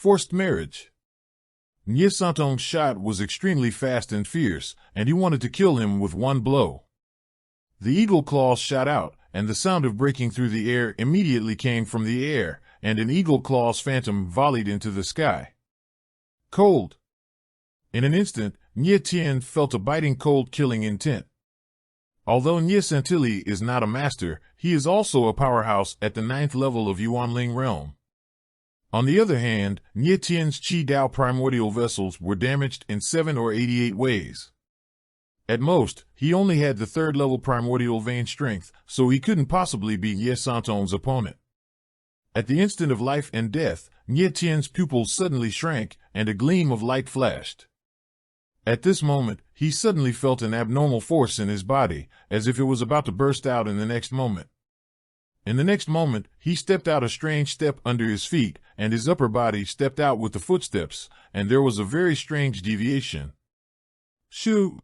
Forced marriage. Nye Santong's shot was extremely fast and fierce, and he wanted to kill him with one blow. The eagle claws shot out, and the sound of breaking through the air immediately came from the air, and an eagle claws phantom volleyed into the sky. Cold. In an instant, Nye Tien felt a biting cold killing intent. Although Nye Santilli is not a master, he is also a powerhouse at the 9th level of Yuanling realm. On the other hand, Nye Tien's Qi Dao primordial vessels were damaged in 7 or 88 ways. At most, he only had the 3rd level primordial vein strength, so he couldn't possibly be Nye Santong's opponent. At the instant of life and death, Nye Tien's pupils suddenly shrank, and a gleam of light flashed. At this moment, he suddenly felt an abnormal force in his body, as if it was about to burst out in the next moment. In the next moment, he stepped out a strange step under his feet, and his upper body stepped out with the footsteps, and there was a very strange deviation. Shoo!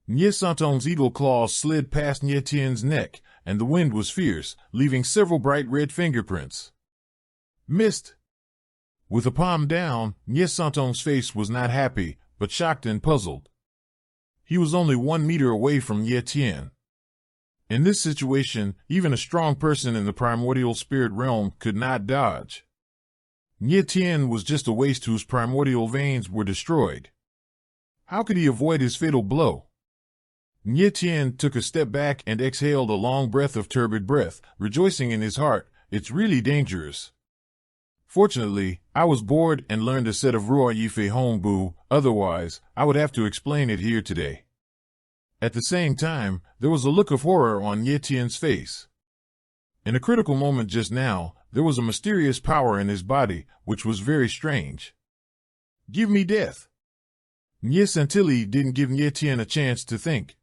Nye Santong's eagle claws slid past Nye Tien's neck, and the wind was fierce, leaving several bright red fingerprints. Missed! With a palm down, Nye Santong's face was not happy, but shocked and puzzled. He was only 1 meter away from Nye Tien. In this situation, even a strong person in the primordial spirit realm could not dodge. Nye Tien was just a waste whose primordial veins were destroyed. How could he avoid his fatal blow? Nye Tien took a step back and exhaled a long breath of turbid breath, rejoicing in his heart. It's really dangerous. Fortunately, I was bored and learned a set of Ruo Yife Hongbu, otherwise, I would have to explain it here today. At the same time, there was a look of horror on Nye Tien's face. In a critical moment just now, there was a mysterious power in his body, which was very strange. Give me death. Nye Santilli didn't give Nye Tien a chance to think.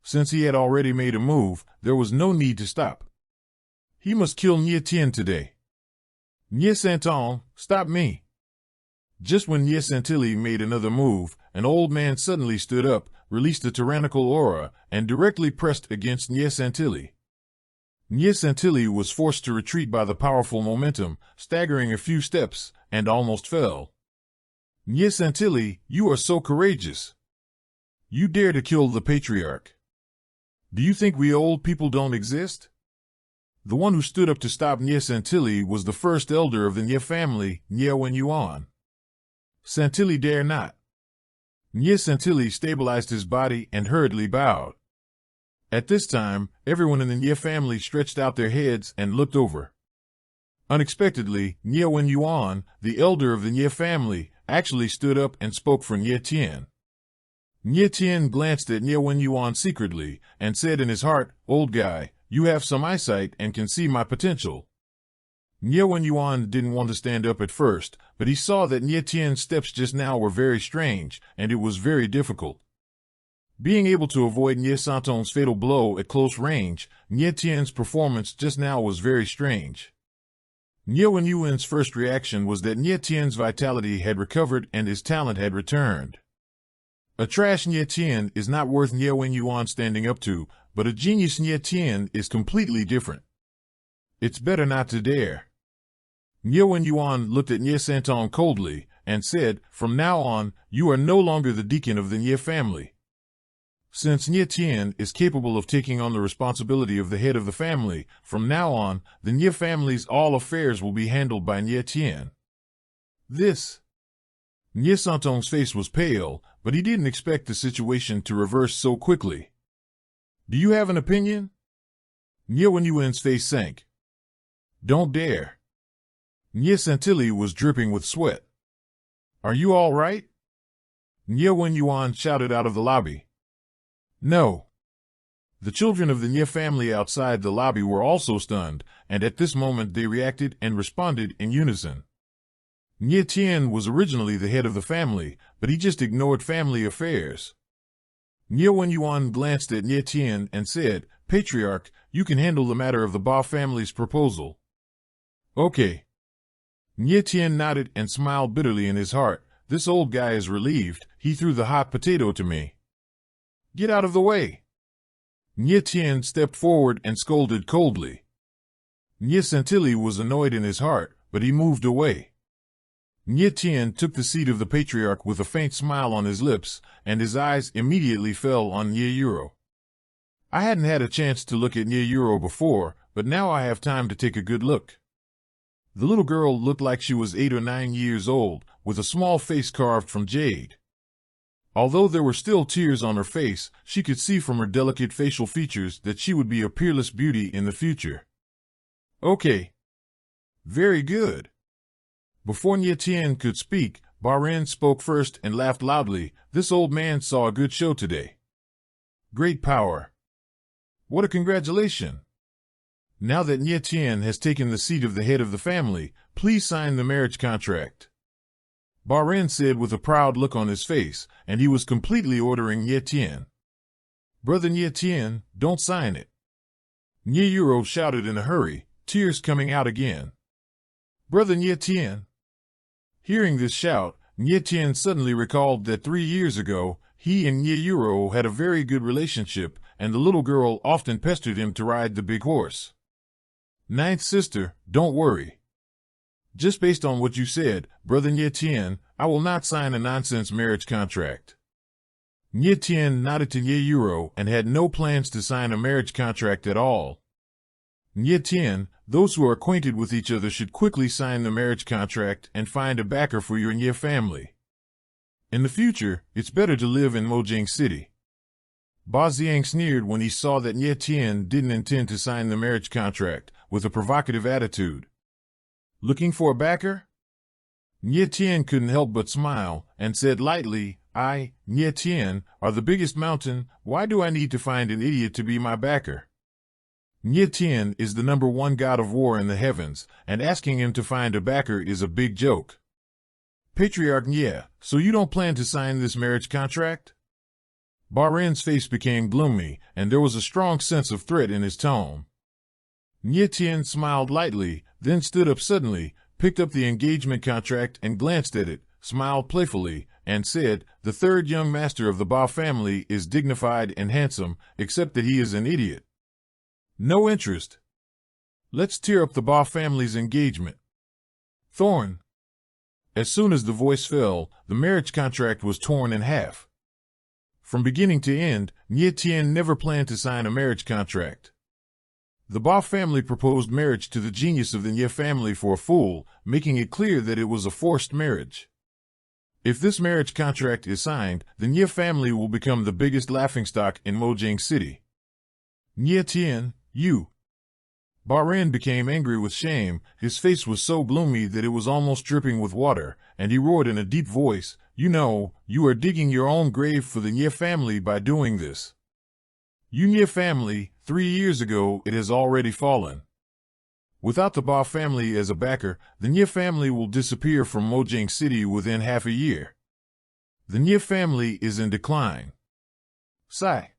Since he had already made a move, there was no need to stop. He must kill Nye Tien today. Nye Santong, stop me. Just when Nye Santilli made another move, an old man suddenly stood up, released a tyrannical aura, and directly pressed against Nye Santilli. Nye Santilli was forced to retreat by the powerful momentum, staggering a few steps, and almost fell. Nye Santilli, you are so courageous. You dare to kill the patriarch. Do you think we old people don't exist? The one who stood up to stop Nye Santilli was the first elder of the Nye family, Nye Wenyuan. Santilli dare not. Nye Santilli stabilized his body and hurriedly bowed. At this time, everyone in the Nye family stretched out their heads and looked over. Unexpectedly, Nye Wenyuan, the elder of the Nye family, actually stood up and spoke for Nye Tien. Nye Tien glanced at Nye Wenyuan secretly and said in his heart, "Old guy, you have some eyesight and can see my potential." Nye Wenyuan didn't want to stand up at first, but he saw that Nye Tien's steps just now were very strange, and it was very difficult. Being able to avoid Nye Santong's fatal blow at close range, Nye Tien's performance just now was very strange. Nye Wenyuan's first reaction was that Nye Tien's vitality had recovered and his talent had returned. A trash Nye Tien is not worth Nye Wenyuan standing up to, but a genius Nye Tien is completely different. It's better not to dare. Nye Wenyuan looked at Nye Santong coldly and said, "From now on, you are no longer the deacon of the Nye family. Since Nye Tien is capable of taking on the responsibility of the head of the family, from now on, the Nye family's all affairs will be handled by Nye Tien." This. Nye Santong's face was pale, but he didn't expect the situation to reverse so quickly. "Do you have an opinion?" Nye Wenyuan's face sank. "Don't dare." Nye Santilli was dripping with sweat. "Are you all right?" Nye Wenyuan shouted out of the lobby. "No." The children of the Nye family outside the lobby were also stunned, and at this moment they reacted and responded in unison. Nye Tien was originally the head of the family, but he just ignored family affairs. Nye Wenyuan glanced at Nye Tien and said, "Patriarch, you can handle the matter of the Ba family's proposal." "Okay." Nye Tien nodded and smiled bitterly in his heart. "This old guy is relieved. He threw the hot potato to me. Get out of the way." Nye Tien stepped forward and scolded coldly. Nye Santilli was annoyed in his heart, but he moved away. Nye Tien took the seat of the patriarch with a faint smile on his lips, and his eyes immediately fell on Nye Euro. I hadn't had a chance to look at Nye Euro before, but now I have time to take a good look. The little girl looked like she was 8 or 9 years old, with a small face carved from jade. Although there were still tears on her face, she could see from her delicate facial features that she would be a peerless beauty in the future. Okay. Very good. Before Nye Tien could speak, Ba-Ren spoke first and laughed loudly. This old man saw a good show today. Great power. What a congratulation. Now that Nye Tien has taken the seat of the head of the family, please sign the marriage contract. Ba-Ren said with a proud look on his face, and he was completely ordering Nye Tien. Brother Nye Tien, don't sign it. Nye Euro shouted in a hurry, tears coming out again. Brother Nye Tien. Hearing this shout, Nye Tien suddenly recalled that 3 years ago, he and Nye Euro had a very good relationship, and the little girl often pestered him to ride the big horse. Ninth sister, don't worry. Just based on what you said, Brother Nye Tien, I will not sign a nonsense marriage contract. Nye Tien nodded to Nye Euro and had no plans to sign a marriage contract at all. Nye Tien, those who are acquainted with each other should quickly sign the marriage contract and find a backer for your Nye family. In the future, it's better to live in Mojang City. Ba Xiang sneered when he saw that Nye Tien didn't intend to sign the marriage contract, with a provocative attitude. Looking for a backer? Nye Tien couldn't help but smile, and said lightly, I, Nye Tien, are the biggest mountain. Why do I need to find an idiot to be my backer? Nye Tien is the #1 god of war in the heavens, and asking him to find a backer is a big joke. Patriarch Nye, so you don't plan to sign this marriage contract? Ba-Ren's face became gloomy, and there was a strong sense of threat in his tone. Nye Tien smiled lightly, then stood up suddenly, picked up the engagement contract and glanced at it, smiled playfully, and said, the third young master of the Ba family is dignified and handsome, except that he is an idiot. No interest. Let's tear up the Ba family's engagement. Thorn. As soon as the voice fell, the marriage contract was torn in half. From beginning to end, Nye Tien never planned to sign a marriage contract. The Ba family proposed marriage to the genius of the Nye family for a fool, making it clear that it was a forced marriage. If this marriage contract is signed, the Nye family will become the biggest laughingstock in Mojang City. Nye Tien, you. Ba-Ren became angry with shame. His face was so gloomy that it was almost dripping with water, and he roared in a deep voice, you know, you are digging your own grave for the Nye family by doing this. You Nye family, 3 years ago it has already fallen. Without the Ba family as a backer, the Nye family will disappear from Mojang City within half a year. The Nye family is in decline. Sigh.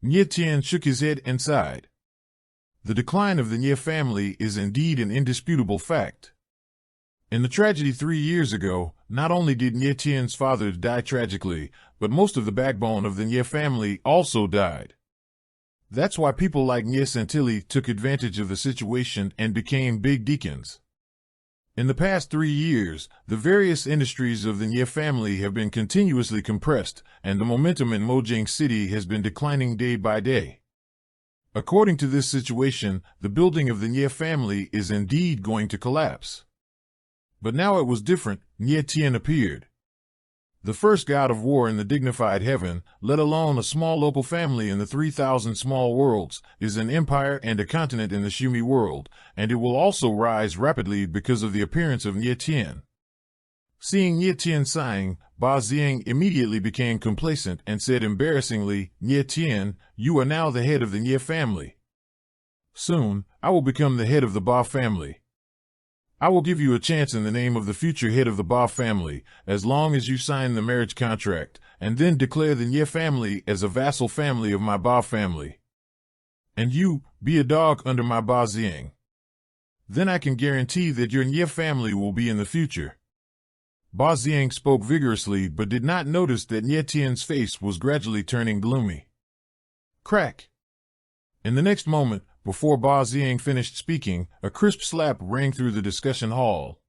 Nye Tien shook his head and sighed. The decline of the Nye family is indeed an indisputable fact. In the tragedy 3 years ago, not only did Nye Tien's father die tragically, but most of the backbone of the Nye family also died. That's why people like Nye Santilli took advantage of the situation and became big deacons. In the past 3 years, the various industries of the Nye family have been continuously compressed, and the momentum in Mojang City has been declining day by day. According to this situation, the building of the Nye family is indeed going to collapse. But now it was different. Nye Tien appeared. The first god of war in the dignified heaven, let alone a small local family in the 3,000 small worlds, is an empire and a continent in the Shumi world, and it will also rise rapidly because of the appearance of Nye Tien. Seeing Nye Tien sighing, Ba Xiang immediately became complacent and said embarrassingly, Nye Tien, you are now the head of the Nye family. Soon, I will become the head of the Ba family. I will give you a chance in the name of the future head of the Ba family, as long as you sign the marriage contract, and then declare the Nye family as a vassal family of my Ba family. And you, be a dog under my Ba Xiang. Then I can guarantee that your Nye family will be in the future. Ba Xiang spoke vigorously but did not notice that Nye Tien's face was gradually turning gloomy. Crack! In the next moment, before Ba Xiang finished speaking, a crisp slap rang through the discussion hall.